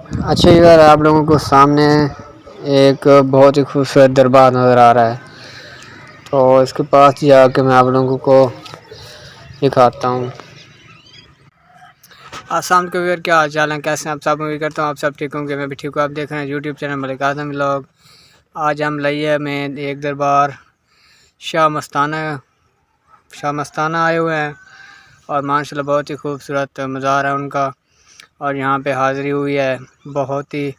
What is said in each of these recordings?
अच्छा यार, आप लोगों को सामने एक बहुत ही खूबसूरत दरबार नज़र आ रहा है, तो इसके पास जाके मैं आप लोगों को दिखाता हूँ। आसाम के व्यूअर, क्या हाल चाल है, कैसे हैं आप सब? उम्मीद करता हूँ आप सब ठीक होंगे। मैं भी ठीक हूँ। आप देख रहे हैं यूट्यूब चैनल मलिक आज़म व्लॉग। आज हम लिया में एक दरबार शाह मस्ताना आए हुए हैं और माशाल्लाह बहुत ही खूबसूरत मज़ार है उनका, और यहाँ पे हाज़िरी हुई है। बहुत ही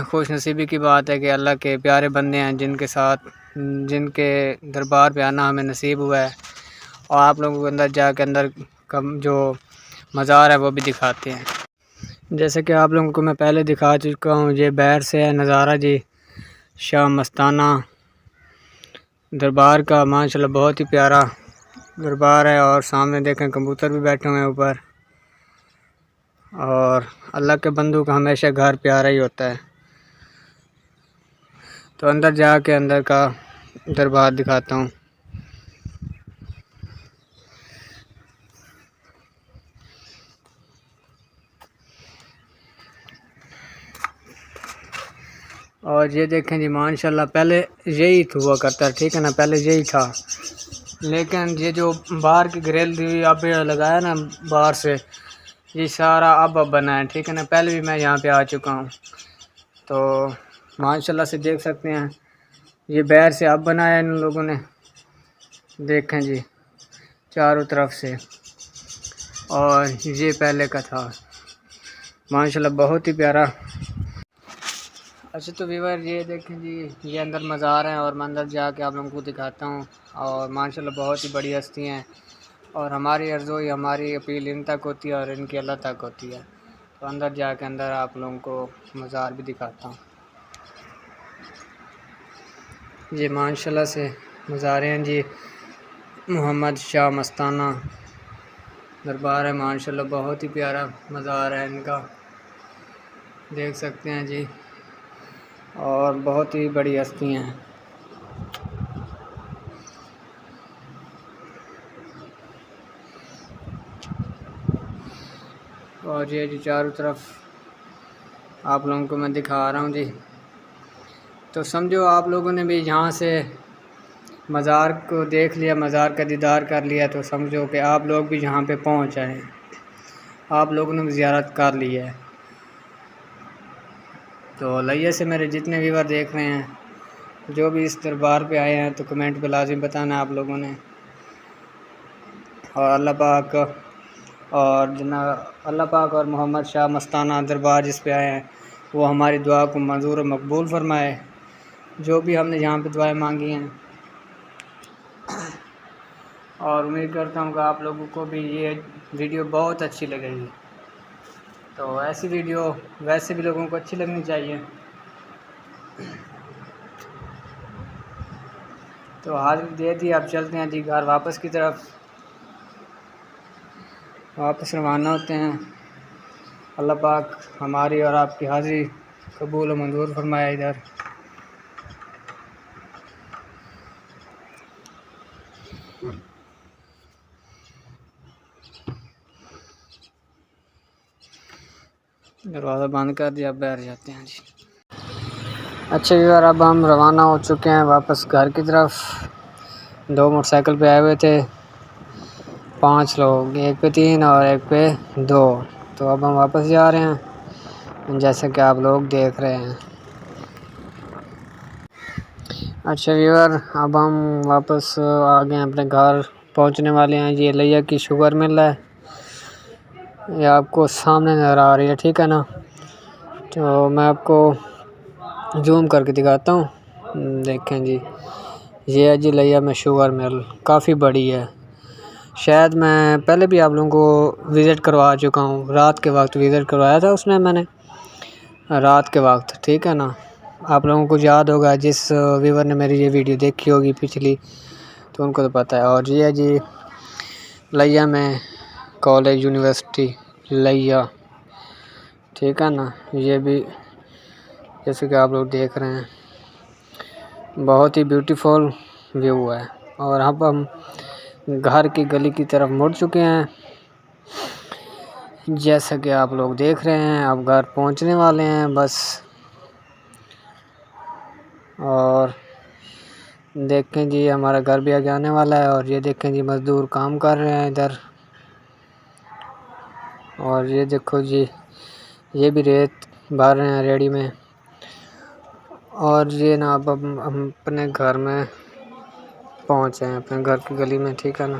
खुश नसीबी की बात है कि अल्लाह के प्यारे बंदे हैं जिनके दरबार पे आना हमें नसीब हुआ है। और आप लोगों को अंदर का जो मज़ार है वो भी दिखाते हैं। जैसे कि आप लोगों को मैं पहले दिखा चुका हूँ, ये बाहर से है नज़ारा जी शाह मस्ताना दरबार का। माशाल्लाह बहुत ही प्यारा दरबार है, और सामने देखें कबूतर भी बैठे हुए हैं ऊपर। और अल्लाह के बंदों का हमेशा घर प्यारा ही होता है। तो अंदर जाके अंदर का दरबार दिखाता हूँ। और ये देखें जी माशाल्लाह, पहले यही हुआ करता है, ठीक है ना, पहले यही था। लेकिन ये जो बाहर की ग्रिल दी अब लगाया ना बाहर से, ये सारा अब बना है, ठीक है ना। पहले भी मैं यहाँ पे आ चुका हूँ, तो माशाल्लाह से देख सकते हैं ये बाहर से अब बनाया है इन लोगों ने। देखें जी चारों तरफ से, और ये पहले का था। माशाल्लाह बहुत ही प्यारा। अच्छा तो व्यूअर, ये देखें जी, ये अंदर मज़ार है और मैं अंदर जाके आप लोगों को दिखाता हूँ। और माशाल्लाह बहुत ही बड़ी हस्ती हैं, और हमारी अर्ज़ोई हमारी अपील इन तक होती है और इनकी अल्लाह तक होती है। तो अंदर जाके अंदर आप लोगों को मज़ार भी दिखाता हूँ। ये माशाल्लाह से मज़ारें हैं जी, मोहम्मद शाह मस्ताना दरबार है। माशाल्लाह बहुत ही प्यारा मज़ार है इनका, देख सकते हैं जी, और बहुत ही बड़ी हस्ती हैं। और ये जी चारों तरफ आप लोगों को मैं दिखा रहा हूँ जी। तो समझो आप लोगों ने भी यहाँ से मज़ार को देख लिया, मज़ार का दीदार कर लिया, तो समझो कि आप लोग भी यहाँ पे पहुँच आए, आप लोगों ने भी ज़ियारत कर ली है। तो लइया से मेरे जितने व्यूअर देख रहे हैं, जो भी इस दरबार पे आए हैं, तो कमेंट पे लाजिम बताना आप लोगों ने। और अल्लाह पाक और मोहम्मद शाह मस्ताना दरबार जिस पे आए हैं, वो हमारी दुआ को मंजूर और मकबूल फरमाए। जो भी हमने यहाँ पे दुआएं मांगी हैं, और उम्मीद करता हूँ कि आप लोगों को भी ये वीडियो बहुत अच्छी लगेगी। तो ऐसी वीडियो वैसे भी लोगों को अच्छी लगनी चाहिए। तो हाज़िरी दे दी, अब चलते हैं जी घर वापस की तरफ, वापस रवाना होते हैं। अल्लाह पाक हमारी और आपकी हाज़िरी कबूल और मंजूर फरमाए। इधर दरवाज़ा बंद कर दिया, अब बैठ जाते हैं जी। अच्छा यार, अब हम रवाना हो चुके हैं वापस घर की तरफ। 2 मोटरसाइकिल पे आए हुए थे, 5 लोग, एक पे 3 और एक पे 2। तो अब हम वापस जा रहे हैं, जैसे कि आप लोग देख रहे हैं। अच्छा व्यूअर, अब हम वापस आ गए अपने घर, पहुंचने वाले हैं। ये लिया की शुगर मिल है, ये आपको सामने नज़र आ रही है, ठीक है ना। तो मैं आपको जूम करके दिखाता हूँ। देखें जी, ये है जी लिया में शुगर मिल, काफ़ी बड़ी है। शायद मैं पहले भी आप लोगों को विज़िट करवा चुका हूँ, रात के वक्त विज़िट करवाया था उसमें मैंने, रात के वक्त, ठीक है ना। आप लोगों को याद होगा, जिस व्यूअर ने मेरी ये वीडियो देखी होगी पिछली, तो उनको तो पता है। और ये है जी लिया में कॉलेज यूनिवर्सिटी लिया, ठीक है ना। ये भी जैसे कि आप लोग देख रहे हैं, बहुत ही ब्यूटीफुल व्यू है। और अब हम घर की गली की तरफ मुड़ चुके हैं। जैसा कि आप लोग देख रहे हैं अब घर पहुंचने वाले हैं बस। और देखें जी हमारा घर भी आगे आने वाला है। और ये देखें जी मज़दूर काम कर रहे हैं इधर। और ये देखो जी ये भी रेत भर रहे हैं रेडी में। और ये ना अब हम अपने घर में पहुंचे हैं, अपने घर की गली में, ठीक है ना।